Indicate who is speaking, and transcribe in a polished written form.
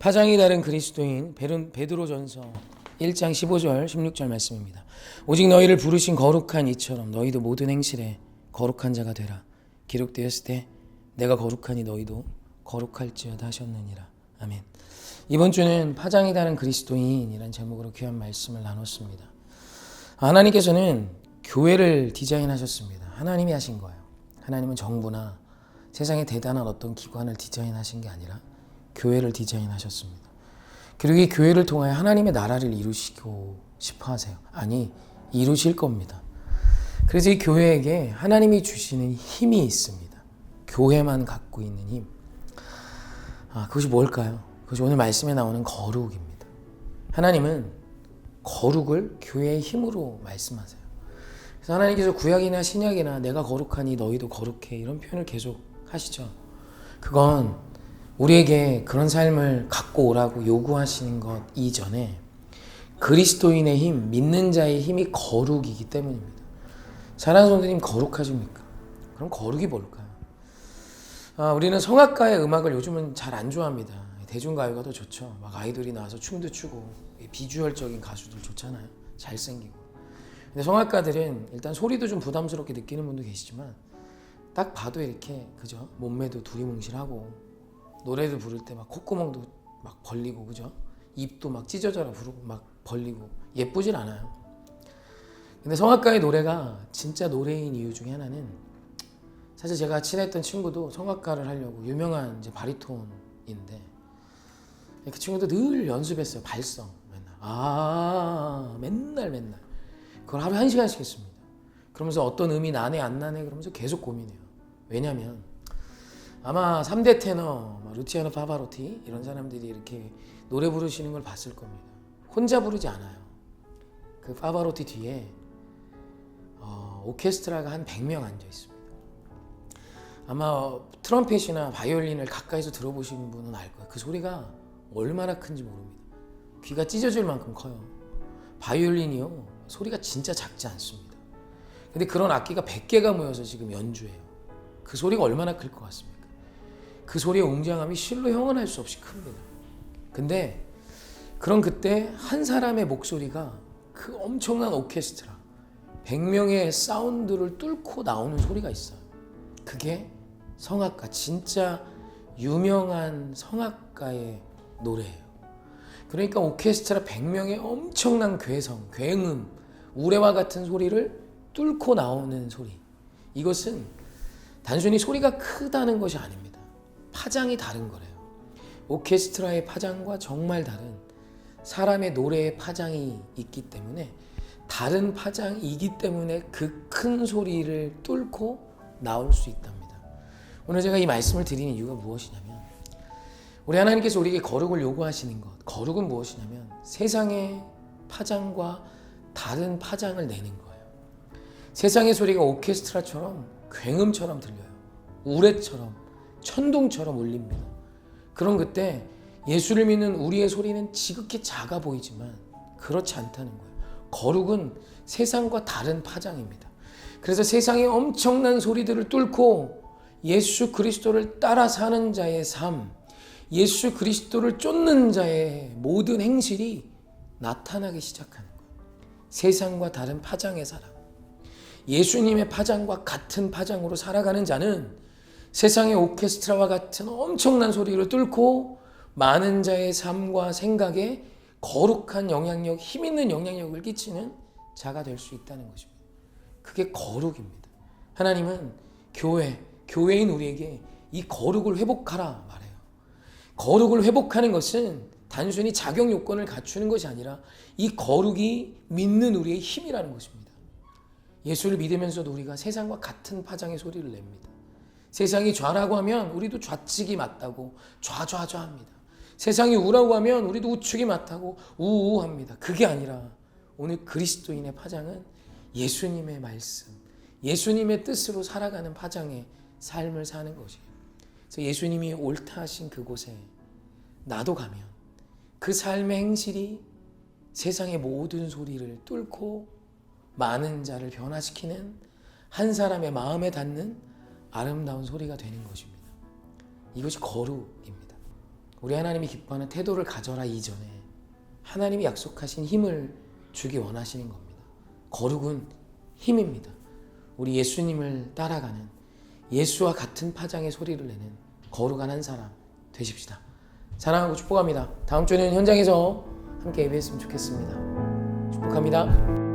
Speaker 1: 파장이 다른 그리스도인 베드로전서 1장 15절 16절 말씀입니다. 오직 너희를 부르신 거룩한 이처럼 너희도 모든 행실에 거룩한 자가 되라. 기록되었을 때 내가 거룩하니 너희도 거룩할지어다 하셨느니라. 아멘. 이번 주는 파장이 다른 그리스도인이라는 제목으로 귀한 말씀을 나눴습니다. 하나님께서는 교회를 디자인하셨습니다. 하나님이 하신 거예요. 하나님은 정부나 세상에 대단한 어떤 기관을 디자인하신 게 아니라 교회를 디자인하셨습니다. 그리고 이 교회를 통하여 하나님의 나라를 이루시고 싶어 하세요. 아니, 이루실 겁니다. 그래서 이 교회에게 하나님이 주시는 힘이 있습니다. 교회만 갖고 있는 힘. 그것이 뭘까요? 그것이 오늘 말씀에 나오는 거룩입니다. 하나님은 거룩을 교회의 힘으로 말씀하세요. 그래서 하나님께서 구약이나 신약이나 내가 거룩하니 너희도 거룩해 이런 표현을 계속 하시죠. 그건 우리에게 그런 삶을 갖고 오라고 요구하시는 것 이전에 그리스도인의 힘, 믿는 자의 힘이 거룩이기 때문입니다. 사랑하는 성도님, 거룩하십니까? 그럼 거룩이 뭘까요? 우리는 성악가의 음악을 요즘은 잘 안 좋아합니다. 대중가요가 더 좋죠. 막 아이돌이 나와서 춤도 추고 비주얼적인 가수들 좋잖아요. 잘생기고. 근데 성악가들은 일단 소리도 좀 부담스럽게 느끼는 분도 계시지만 딱 봐도 이렇게 그죠? 몸매도 두리뭉실하고 노래도 부를 때 막 콧구멍도 막 벌리고 그죠? 입도 막 찢어져라 부르고 막 벌리고 예쁘질 않아요. 근데 성악가의 노래가 진짜 노래인 이유 중에 하나는 사실 제가 친했던 친구도 성악가를 하려고 유명한 이제 바리톤인데 그 친구도 늘 연습했어요. 발성 맨날 그걸 하루에 1시간씩 했습니다. 그러면서 어떤 음이 나네 안 나네 그러면서 계속 고민해요. 왜냐면 아마 3대 테너 루치아노 파바로티 이런 사람들이 이렇게 노래 부르시는 걸 봤을 겁니다. 혼자 부르지 않아요. 그 파바로티 뒤에 오케스트라가 한 100명 앉아 있습니다. 아마 트럼펫이나 바이올린을 가까이서 들어보신 분은 알 거예요. 그 소리가 얼마나 큰지 모릅니다. 귀가 찢어질 만큼 커요. 바이올린이요, 소리가 진짜 작지 않습니다. 근데 그런 악기가 100개가 모여서 지금 연주해요. 그 소리가 얼마나 클 것 같습니까? 그 소리의 웅장함이 실로 형언할 수 없이 큽니다. 근데 그런 그때 한 사람의 목소리가 그 엄청난 오케스트라 100명의 사운드를 뚫고 나오는 소리가 있어요. 그게 성악가, 진짜 유명한 성악가의 노래예요. 그러니까 오케스트라 100명의 엄청난 괴성, 굉음, 우레와 같은 소리를 뚫고 나오는 소리. 이것은 단순히 소리가 크다는 것이 아닙니다. 파장이 다른 거래요. 오케스트라의 파장과 정말 다른 사람의 노래의 파장이 있기 때문에 다른 파장이기 때문에 그 큰 소리를 뚫고 나올 수 있답니다. 오늘 제가 이 말씀을 드리는 이유가 무엇이냐면 우리 하나님께서 우리에게 거룩을 요구하시는 것, 거룩은 무엇이냐면 세상의 파장과 다른 파장을 내는 거예요. 세상의 소리가 오케스트라처럼 굉음처럼 들려요. 우레처럼 천둥처럼 울립니다. 그런 그때 예수를 믿는 우리의 소리는 지극히 작아 보이지만 그렇지 않다는 거예요. 거룩은 세상과 다른 파장입니다. 그래서 세상의 엄청난 소리들을 뚫고 예수 그리스도를 따라 사는 자의 삶, 예수 그리스도를 쫓는 자의 모든 행실이 나타나기 시작하는 거예요. 세상과 다른 파장의 사람, 예수님의 파장과 같은 파장으로 살아가는 자는 세상의 오케스트라와 같은 엄청난 소리를 뚫고 많은 자의 삶과 생각에 거룩한 영향력, 힘 있는 영향력을 끼치는 자가 될 수 있다는 것입니다. 그게 거룩입니다. 하나님은 교회인 우리에게 이 거룩을 회복하라 말해요. 거룩을 회복하는 것은 단순히 자격 요건을 갖추는 것이 아니라 이 거룩이 믿는 우리의 힘이라는 것입니다. 예수를 믿으면서도 우리가 세상과 같은 파장의 소리를 냅니다. 세상이 좌라고 하면 우리도 좌측이 맞다고 좌합니다. 세상이 우라고 하면 우리도 우측이 맞다고 우합니다. 그게 아니라 오늘 그리스도인의 파장은 예수님의 말씀, 예수님의 뜻으로 살아가는 파장의 삶을 사는 것이에요. 그래서 예수님이 옳다 하신 그곳에 나도 가면 그 삶의 행실이 세상의 모든 소리를 뚫고 많은 자를 변화시키는 한 사람의 마음에 닿는 아름다운 소리가 되는 것입니다. 이것이 거룩입니다. 우리 하나님이 기뻐하는 태도를 가져라 이전에 하나님이 약속하신 힘을 주기 원하시는 겁니다. 거룩은 힘입니다. 우리 예수님을 따라가는 예수와 같은 파장의 소리를 내는 거룩한 한 사람 되십시다. 사랑하고 축복합니다. 다음 주에는 현장에서 함께 예배했으면 좋겠습니다. 축복합니다.